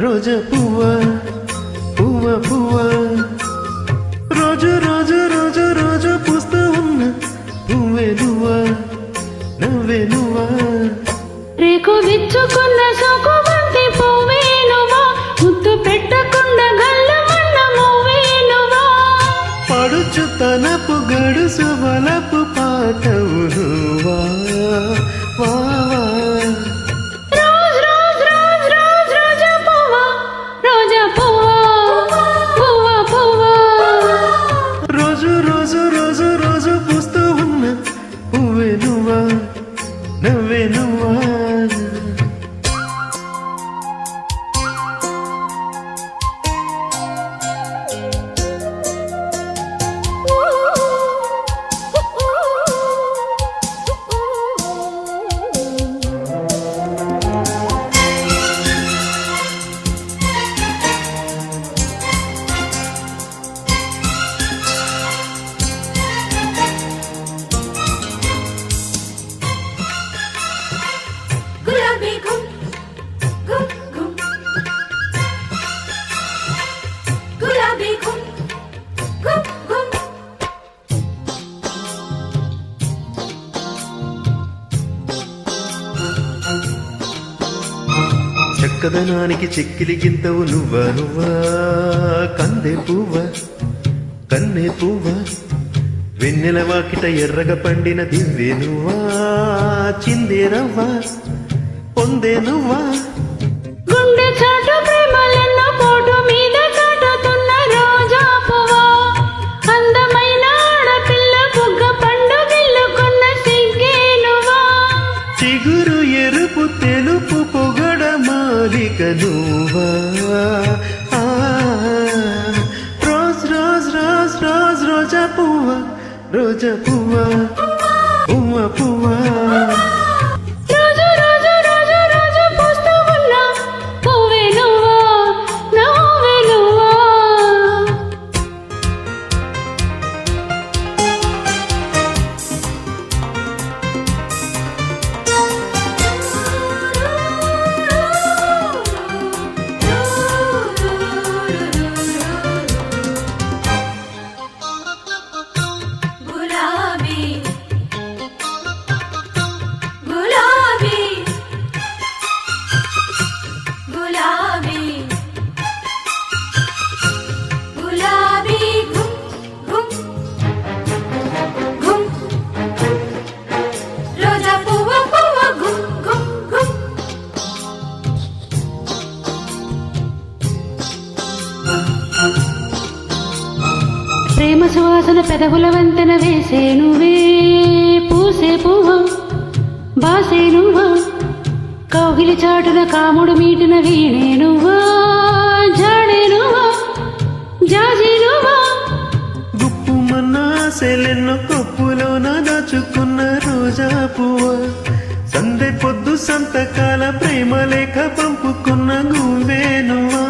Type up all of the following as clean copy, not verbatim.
రోజా పువ్వా పువ్వా పువ్వా రోజు రోజు రోజు రోజు పూస్తూ ఉన్న పువ్వే నువ్వా నవ్వే నువ్వా రేకు విచ్చుకున్న సోకు బంతి పువ్వే నువ్వా ముద్దు పెట్టకుండా గల్లమన్న మువ్వే నువ్వా పడుచు తనపు గడుసు వలపు పాటవు నువ్వా వా నవ్వే నువ్వా చక్కదనానికి చెక్కిలి గింతవు నువ్వా నువ్వా కందే పువ్వా కన్నే పువ్వా వెన్నెల వాకిట ఎర్రగ పండిన దివ్వే నువ్వా చిందే రవ్వా పొందే నువ్వా గుండె చాటు ప్రేమలన్న పోటు మీద చాటుతున్న రోజా పువ్వా అందమైన ఆడపిల్ల బుగ్గ పండు గిల్లుకున్న సిగ్గే నువ్వా చిగురు ఎరుపు తెలుపు పొగడ మాలిక నువ్వా రోజ్ రోజ్ రోజ్ రోజ్ రోజా పువ్వా రోజా పువ్వా పువ్వా పువ్వా ప్రేమ సువాసన పెదవుల వంతెన వేసే నువ్వే పూసే పువ్వా బాసే నువ్వా కౌగిలి చాటున కాముడు మీటిన వీణే నువ్వా జాడే నువ్వా జాజీ నువ్వా గుప్పు మన్నాసెలెన్నో కొప్పులోన దాచుకున్న రోజా పువ్వా సందె పొద్దు సంతకాల ప్రేమ లేఖ పంపుకున్న గువ్వే నువ్వా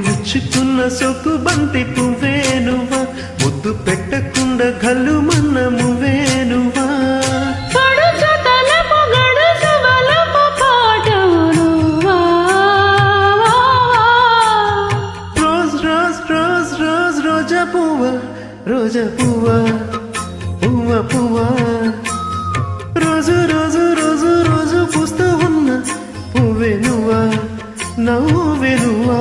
విచ్చుకున్న సొక్కు బంతి పువ్వే నువ్వా ముద్దు పెట్టకుండా గల్లు మన్న మువ్వే నువ్వా రోజ్ రోజ్ రోజ్ రోజ్ రోజా పువ్వా రోజా పువ్వా పువ్వా పువ్వా రోజు రోజు రోజు రోజు పూస్తూ ఉన్న పువ్వే నువ్వా నవ్వే నువ్వా